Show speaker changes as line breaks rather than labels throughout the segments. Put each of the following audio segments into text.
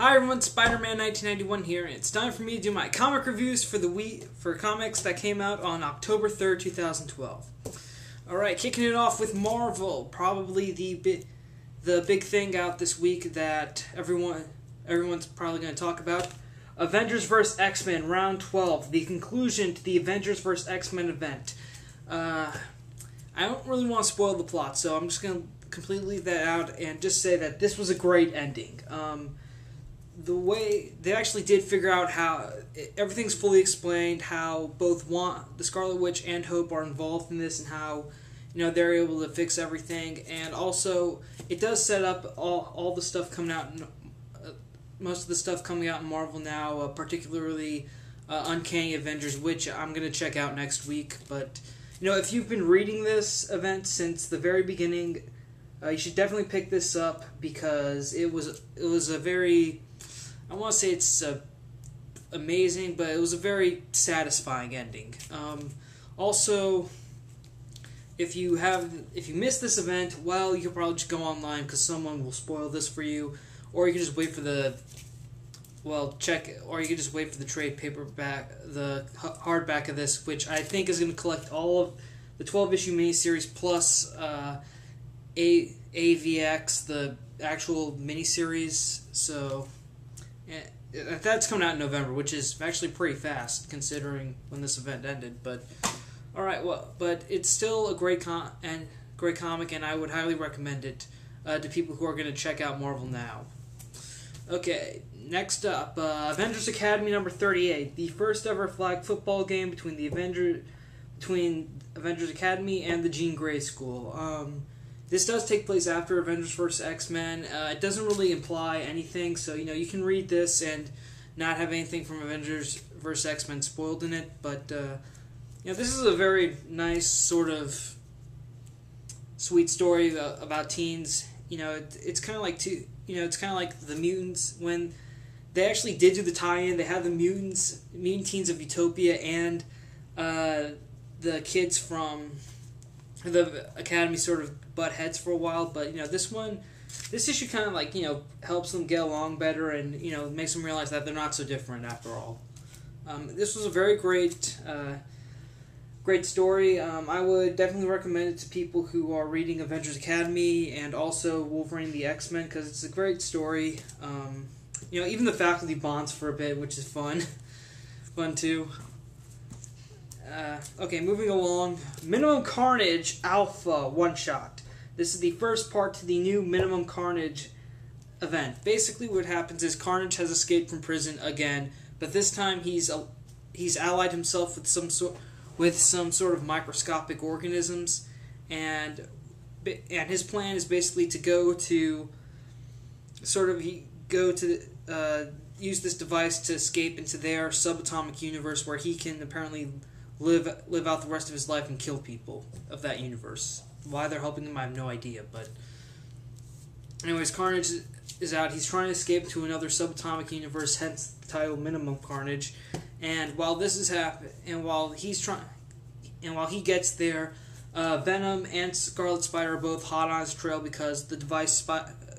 Hi everyone, Spider-Man 1991 here, and it's time for me to do my comic reviews for the week for comics that came out on October 3rd, 2012. Alright, kicking it off with Marvel, probably the big thing out this week that everyone's probably going to talk about. Avengers vs. X-Men, Round 12, the conclusion to the Avengers vs. X-Men event. I don't really want to spoil the plot, so I'm just going to completely leave that out and just say that this was a great ending. The way they actually did figure out how everything's fully explained, how both the Scarlet Witch and Hope are involved in this, and how they're able to fix everything. And also, it does set up all the stuff coming out, most of the stuff coming out in Marvel now, particularly Uncanny Avengers, which I'm gonna check out next week. But if you've been reading this event since the very beginning, you should definitely pick this up because it was a very, I want to say it's amazing, but it was a very satisfying ending. Also, if you miss this event, well, you can probably just go online because someone will spoil this for you, or you can just wait for the trade paperback, the hardback of this, which I think is going to collect all of the 12-issue miniseries plus AVX, the actual miniseries. So that's coming out in November, which is actually pretty fast considering when this event ended. But but it's still a great comic, and I would highly recommend it to people who are going to check out Marvel now. Okay, next up, Avengers Academy number 38, the first ever flag football game between Avengers Academy and the Jean Grey School. This does take place after Avengers vs. X-Men. It doesn't really imply anything, so you can read this and not have anything from Avengers vs. X-Men spoiled in it. But this is a very nice sort of sweet story about teens. It's kind of like the Mutants when they actually did do the tie-in. They had the Mutant Teens of Utopia and the kids from the Academy sort of butt heads for a while, but this issue kind of helps them get along better and makes them realize that they're not so different after all. This was a very great story. I would definitely recommend it to people who are reading Avengers Academy and also Wolverine the X-Men because it's a great story. Even the faculty bonds for a bit, which is fun too. Okay, moving along. Minimum Carnage Alpha one-shot. This is the first part to the new Minimum Carnage event. Basically what happens is Carnage has escaped from prison again, but this time he's allied himself with some sort of microscopic organisms, and his plan is basically to use this device to escape into their subatomic universe where he can apparently live out the rest of his life and kill people of that universe. Why they're helping him, I have no idea. But anyways, Carnage is out. He's trying to escape to another subatomic universe, hence the title Minimum Carnage. And while this is happening, and while he gets there, Venom and Scarlet Spider are both hot on his trail because the device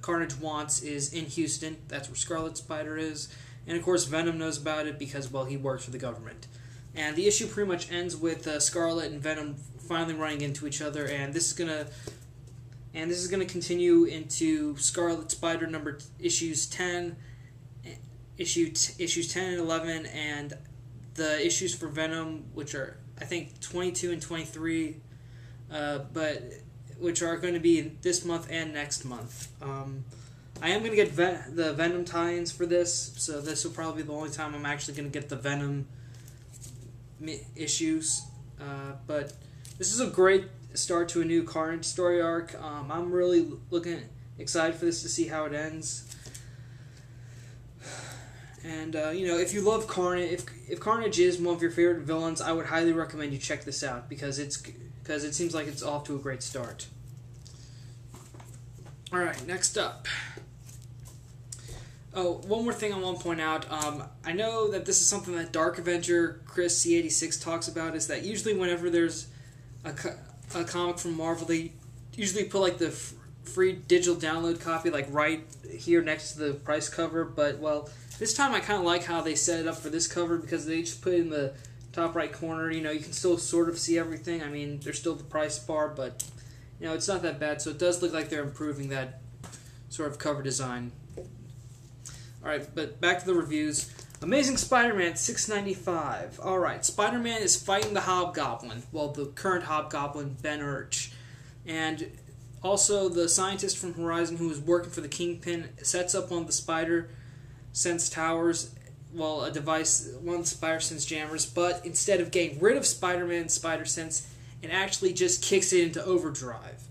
Carnage wants is in Houston. That's where Scarlet Spider is. And of course, Venom knows about it because, well, he works for the government. And the issue pretty much ends with Scarlet and Venom finally running into each other, and this is gonna continue into Scarlet Spider issues 10 and 11, and the issues for Venom, which are I think 22 and 23, but which are going to be this month and next month. I am going to get the Venom tie-ins for this, so this will probably be the only time I'm actually going to get the Venom issues, but this is a great start to a new Carnage story arc. I'm really excited for this to see how it ends. And if you love Carnage, if Carnage is one of your favorite villains, I would highly recommend you check this out because it seems like it's off to a great start. All right, next up. Oh, one more thing I want to point out. I know that this is something that Dark Avenger Chris C86 talks about, is that usually whenever there's a comic from Marvel, they usually put free digital download copy, like right here next to the price cover. But, well, this time I kind of like how they set it up for this cover, because they just put it in the top right corner. You know, you can still sort of see everything. I mean, there's still the price bar, but, you know, it's not that bad. So it does look like they're improving that sort of cover design. Alright, but back to the reviews. Amazing Spider-Man, $6.95. Alright, Spider-Man is fighting the Hobgoblin. Well, the current Hobgoblin, Ben Urch. And also, the scientist from Horizon who was working for the Kingpin sets up one of the Spider-Sense towers, well, a device, one of the Spider-Sense jammers, but instead of getting rid of Spider-Man's Spider-Sense, it actually just kicks it into overdrive.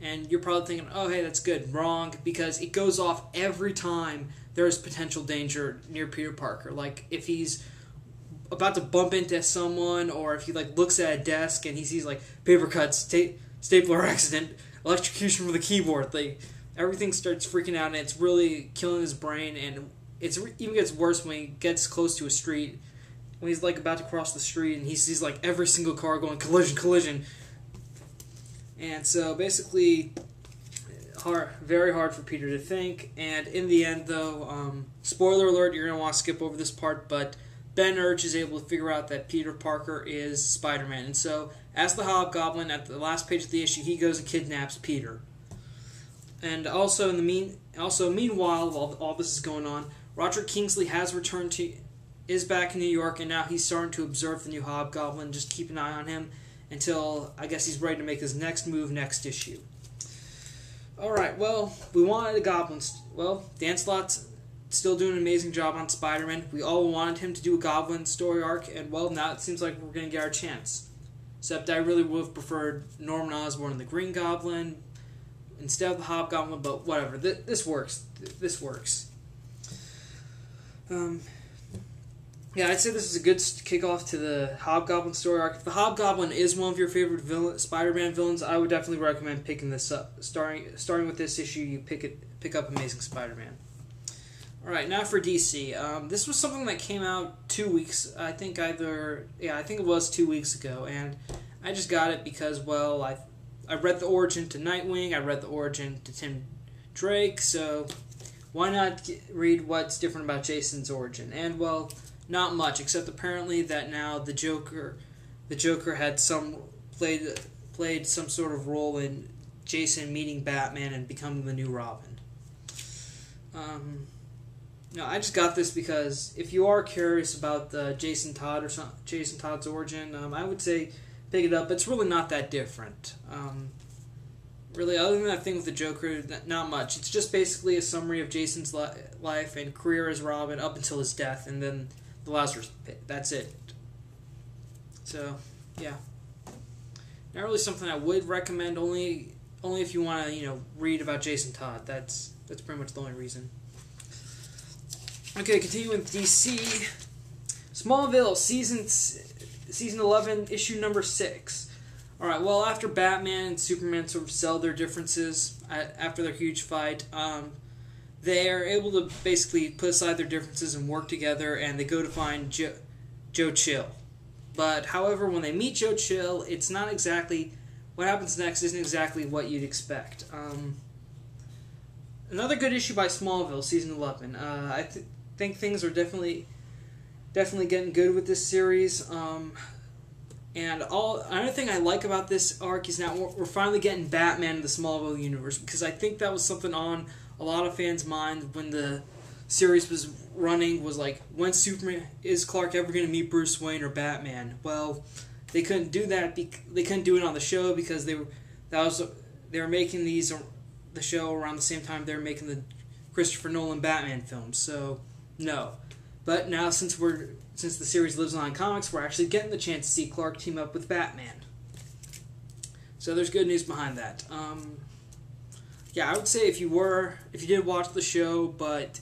And you're probably thinking, oh, hey, that's good. Wrong, because it goes off every time there's potential danger near Peter Parker. Like, if he's about to bump into someone, or if he, like, looks at a desk and he sees, like, paper cuts, stapler accident, electrocution from the keyboard, everything starts freaking out, and it's really killing his brain, and it even gets worse when he gets close to a street, when he's, like, about to cross the street, and he sees, like, every single car going collision, collision. And so, basically, very hard for Peter to think, and in the end, though, spoiler alert, you're going to want to skip over this part, but Ben Urch is able to figure out that Peter Parker is Spider-Man, and so, as the Hobgoblin, at the last page of the issue, he goes and kidnaps Peter. And also, meanwhile, while all this is going on, Roger Kingsley is back in New York, and now he's starting to observe the new Hobgoblin, just keep an eye on him until, I guess, he's ready to make his next move next issue. Alright, well, we wanted a Goblin. Well, Dan Slott's still doing an amazing job on Spider-Man. We all wanted him to do a Goblin story arc, and, well, now it seems like we're going to get our chance. Except I really would have preferred Norman Osborn and the Green Goblin instead of the Hobgoblin, but whatever. This works. This works. Yeah, I'd say this is a good kickoff to the Hobgoblin story arc. If the Hobgoblin is one of your favorite Spider-Man villains, I would definitely recommend picking this up. Starting with this issue, you pick up Amazing Spider-Man. Alright, now for DC. This was something that came out 2 weeks, I think it was 2 weeks ago, and I just got it because, well, I read the origin to Nightwing, I read the origin to Tim Drake, so why not read what's different about Jason's origin? And, well, not much, except apparently that now the Joker had played some sort of role in Jason meeting Batman and becoming the new Robin. No, I just got this because if you are curious about the Jason Todd's origin, I would say pick it up. It's really not that different. Really, other than that thing with the Joker, not much. It's just basically a summary of Jason's life and career as Robin up until his death, and then the Lazarus Pit. That's it. So, yeah. Not really something I would recommend, only if you want to, read about Jason Todd. That's pretty much the only reason. Okay, continuing with DC. Smallville, season 11, issue number 6. Alright, well, after Batman and Superman sort of settle their differences after their huge fight, they are able to basically put aside their differences and work together, and they go to find Joe Chill. But, however, when they meet Joe Chill, it's not exactly... What happens next isn't exactly what you'd expect. Another good issue by Smallville, season 11. I think things are definitely getting good with this series. Another thing I like about this arc is now we're finally getting Batman in the Smallville universe, because I think that was something on a lot of fans' mind when the series was running, was like, when Superman, is Clark ever going to meet Bruce Wayne or Batman? Well, they couldn't do that. They couldn't do it on the show because they were making the show around the same time they were making the Christopher Nolan Batman films. So no, but now since the series lives on in comics, we're actually getting the chance to see Clark team up with Batman. So there's good news behind that. Yeah, I would say if you did watch the show, but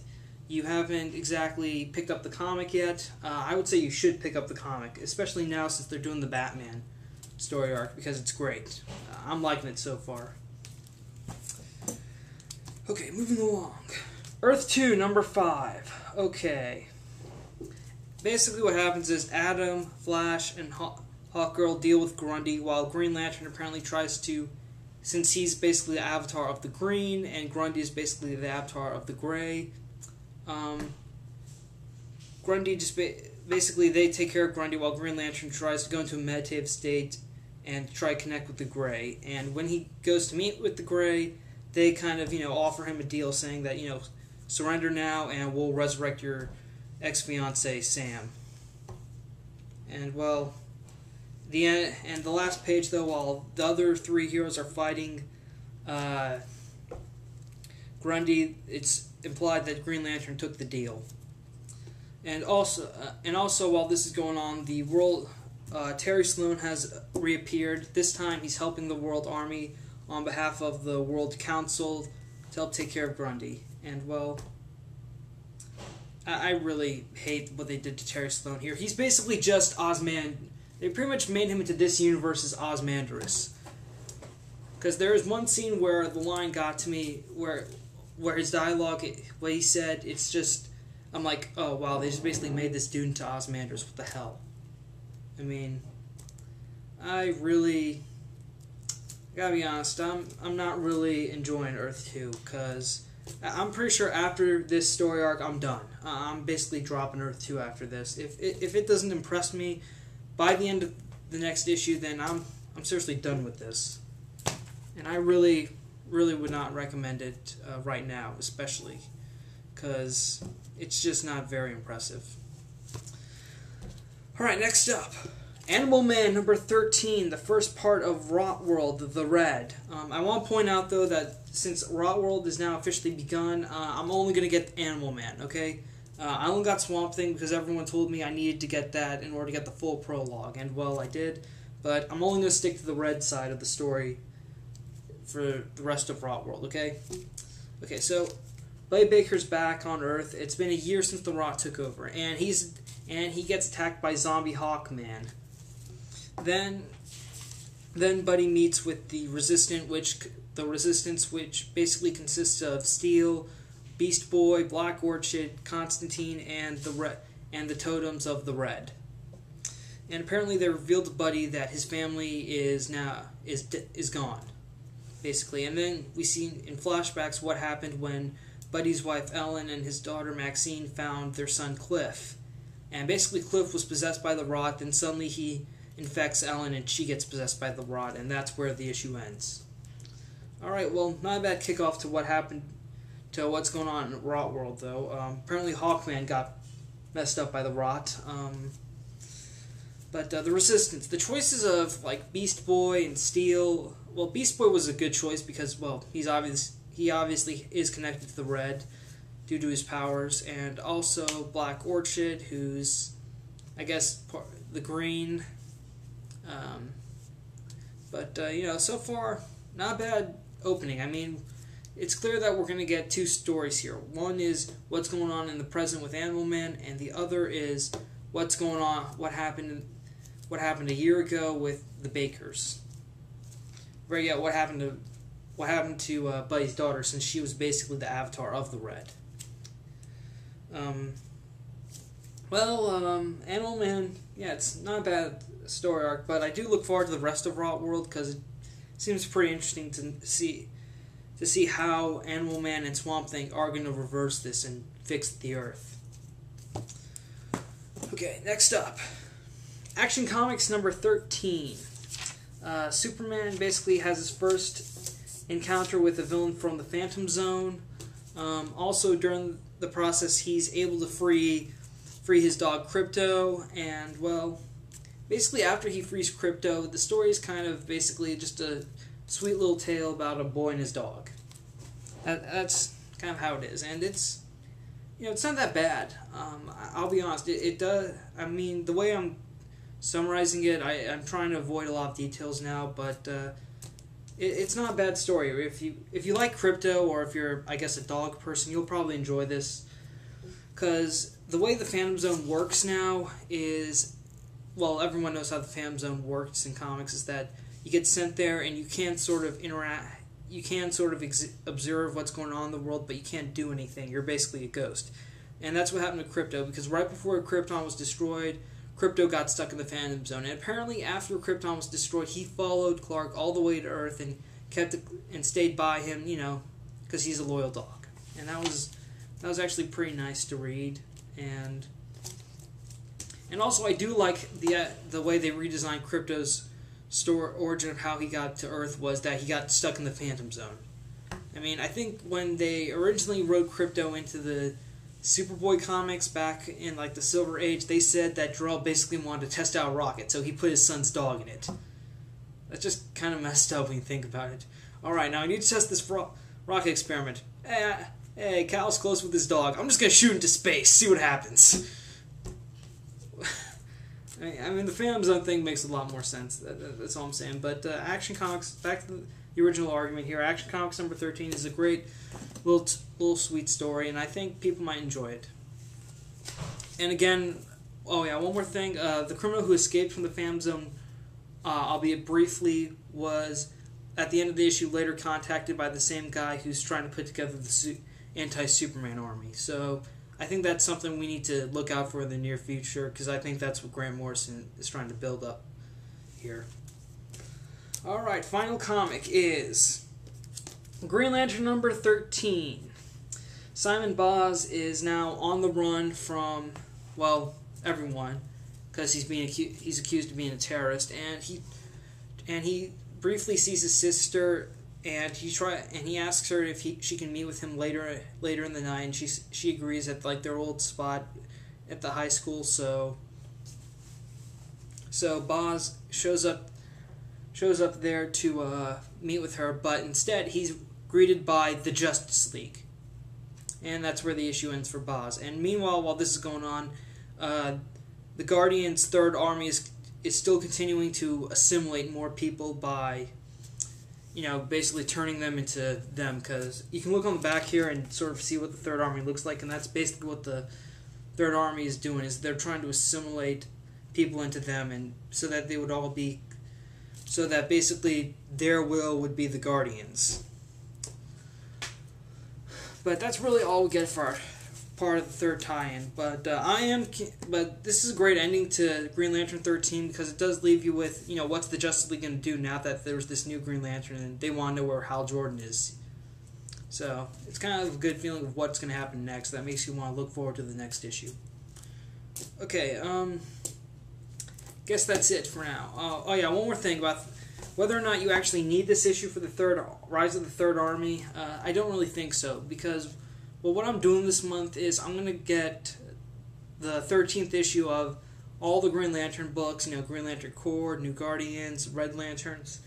you haven't exactly picked up the comic yet, I would say you should pick up the comic, especially now since they're doing the Batman story arc, because it's great. I'm liking it so far. Okay, moving along. Earth 2, number 5. Okay. Basically what happens is Adam, Flash, and Hawkgirl deal with Grundy, while Green Lantern apparently tries to since he's basically the avatar of the green, and Grundy is basically the avatar of the gray. Grundy just basically they take care of Grundy while Green Lantern tries to go into a meditative state and try to connect with the gray. And when he goes to meet with the gray, they kind of offer him a deal saying that surrender now and we'll resurrect your ex-fiance Sam. And well, the end, and the last page though, while the other three heroes are fighting Grundy, it's implied that Green Lantern took the deal. And also, while this is going on, the world Terry Sloan has reappeared. This time, he's helping the World Army on behalf of the World Council to help take care of Grundy. And well, I really hate what they did to Terry Sloan here. He's basically just They pretty much made him into this universe's Ozymandias. Because there is one scene where the line got to me, where his dialogue, what he said, it's just, I'm like, oh wow, they just basically made this dude into Ozymandias. What the hell? I mean, I gotta be honest, I'm not really enjoying Earth 2, because I'm pretty sure after this story arc, I'm done. I'm basically dropping Earth 2 after this. If it doesn't impress me by the end of the next issue, then I'm seriously done with this. And I really would not recommend it right now, especially, because it's just not very impressive. Alright, next up. Animal Man number 13, the first part of Rot World, The Red. I want to point out, though, that since Rot World is now officially begun, I'm only going to get Animal Man, okay? I only got Swamp Thing because everyone told me I needed to get that in order to get the full prologue, and, well, I did. But I'm only going to stick to the red side of the story for the rest of Rot World, okay? Okay, so Buddy Baker's back on Earth. It's been a year since the Rot took over, and he gets attacked by Zombie Hawkman. Then Buddy meets with the Resistance, which basically consists of Steel, Beast Boy, Black Orchid, Constantine, and the Totems of the Red. And apparently they revealed to Buddy that his family is gone, basically. And then we see in flashbacks what happened when Buddy's wife Ellen and his daughter Maxine found their son Cliff. And basically Cliff was possessed by the Rot, then suddenly he infects Ellen and she gets possessed by the Rot, and that's where the issue ends. Alright, well, not a bad kickoff to what's going on in Rot World, though. Apparently Hawkman got messed up by the Rot. But the Resistance, the choices of like Beast Boy and Steel. Well, Beast Boy was a good choice because, well, he obviously is connected to the Red due to his powers, and also Black Orchid, who's, I guess, the Green. So far, not a bad opening. I mean, it's clear that we're going to get two stories here. One is what's going on in the present with Animal Man, and the other is what's going on, what happened a year ago with the Bakers. What happened to Buddy's daughter, since she was basically the avatar of the Red. Animal Man, yeah, it's not a bad story arc, but I do look forward to the rest of Rot World because it seems pretty interesting to see how Animal Man and Swamp Thing are going to reverse this and fix the Earth. Okay, next up. Action Comics number 13. Superman basically has his first encounter with a villain from the Phantom Zone. Also, during the process, he's able to free his dog Crypto, and, well, basically after he frees Crypto, the story is kind of basically just a sweet little tale about a boy and his dog. That's kind of how it is, and it's not that bad. I'll be honest, it does. I mean, the way I'm summarizing it, I'm trying to avoid a lot of details now, but it's not a bad story. If you like Crypto, or if you're, I guess, a dog person, you'll probably enjoy this, because the way the Phantom Zone works now is, well, everyone knows how the Phantom Zone works in comics, is that you get sent there and you can sort of interact. You can sort of observe what's going on in the world, but you can't do anything. You're basically a ghost. And that's what happened to Crypto, because right before Krypton was destroyed, Crypto got stuck in the Phantom Zone. And apparently after Krypton was destroyed, he followed Clark all the way to Earth and kept it and stayed by him, you know, because he's a loyal dog. And that was actually pretty nice to read. And also I do like the way they redesigned Crypto's origin of how he got to Earth was that he got stuck in the Phantom Zone. I mean, I think when they originally wrote Crypto into the Superboy comics back in like the Silver Age, they said that Jor-El basically wanted to test out a rocket, so he put his son's dog in it. That's just kind of messed up when you think about it. Alright, now I need to test this rocket experiment. Hey, Cal's close with his dog. I'm just going to shoot into space, see what happens. I mean, the Phantom Zone thing makes a lot more sense. That's all I'm saying. But Action Comics, back to the original argument here, Action Comics number 13 is a great little sweet story, and I think people might enjoy it. And again, oh yeah, one more thing. The criminal who escaped from the Phantom Zone, albeit briefly, was at the end of the issue later contacted by the same guy who's trying to put together the anti-Superman army. So I think that's something we need to look out for in the near future, because I think that's what Grant Morrison is trying to build up here. Alright, final comic is Green Lantern number 13. Simon Baz is now on the run from, well, everyone, because he's accused of being a terrorist, and he briefly sees his sister, and he asks her if she can meet with him later in the night, and she agrees at like their old spot at the high school. So Baz shows up there to meet with her, but instead he's greeted by the Justice League, and that's where the issue ends for Baz. And meanwhile, while this is going on, the Guardians' Third Army is still continuing to assimilate more people by, you know, basically turning them into them, because you can look on the back here and sort of see what the Third Army looks like, and that's basically what the Third Army is doing, is they're trying to assimilate people into them, and so that they would all be, so that basically their will would be the Guardians. But that's really all we get for our part of the third tie-in. But but this is a great ending to Green Lantern 13, because it does leave you with, you know, what's the Justice League going to do now that there's this new Green Lantern, and they want to know where Hal Jordan is. So it's kind of a good feeling of what's going to happen next. That makes you want to look forward to the next issue. Okay, guess that's it for now. Oh yeah, one more thing about whether or not you actually need this issue for the Rise of the Third Army. I don't really think so, because, well, what I'm doing this month is I'm going to get the 13th issue of all the Green Lantern books, you know, Green Lantern Corps, New Guardians, Red Lanterns,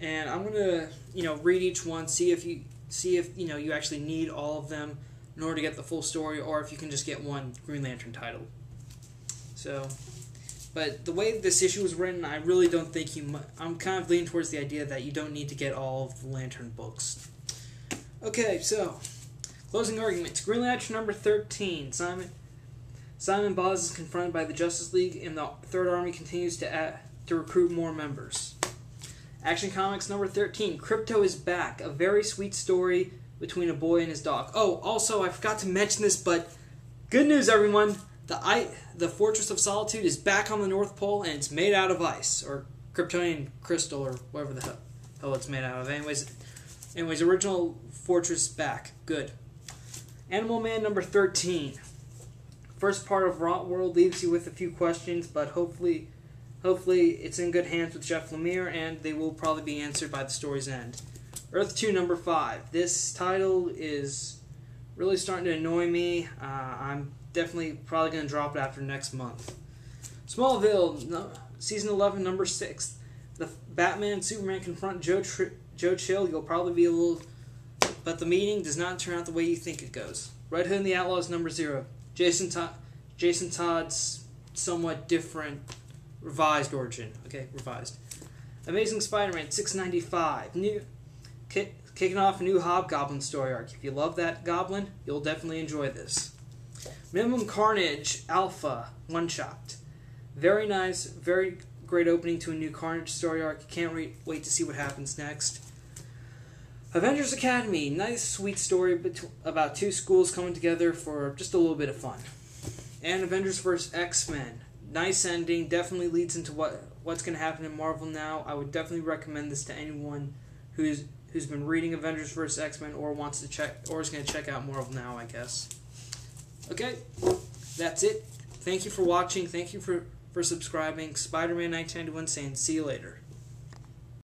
and I'm going to, you know, read each one, see if you know, you actually need all of them in order to get the full story, or if you can just get one Green Lantern title. So, but the way this issue was written, I really don't think I'm kind of leaning towards the idea that you don't need to get all of the Lantern books. Okay, so closing arguments. Green Lantern number 13. Simon Baz is confronted by the Justice League, and the Third Army continues to recruit more members. Action Comics number 13. Crypto is back. A very sweet story between a boy and his dog. Oh, also, I forgot to mention this, but good news, everyone. The Fortress of Solitude is back on the North Pole, and it's made out of ice, or Kryptonian crystal, or whatever the hell it's made out of. Anyways, original Fortress back. Good. Animal Man number 13. First part of Rot World leaves you with a few questions, but hopefully it's in good hands with Jeff Lemire, and they will probably be answered by the story's end. Earth 2 number 5. This title is really starting to annoy me. I'm definitely probably going to drop it after next month. Smallville, Season 11, number 6. The Batman and Superman confront Joe Chill. You'll probably be a little... But the meeting does not turn out the way you think it goes. Red Hood and the Outlaws, number 0. Jason Todd's somewhat different revised origin. Okay, revised. Amazing Spider-Man, 695. Kicking off a new Hobgoblin story arc. If you love that Goblin, you'll definitely enjoy this. Minimum Carnage Alpha one-shot. Very nice, very great opening to a new Carnage story arc. Can't wait to see what happens next. Avengers Academy. Nice, sweet story about two schools coming together for just a little bit of fun. And Avengers vs. X-Men. Nice ending. Definitely leads into what's going to happen in Marvel now. I would definitely recommend this to anyone who who's been reading Avengers vs. X-Men or wants to check or is going to check out Marvel now, I guess. Okay, that's it. Thank you for watching. Thank you for subscribing. Spider-Man 1991 saying see you later.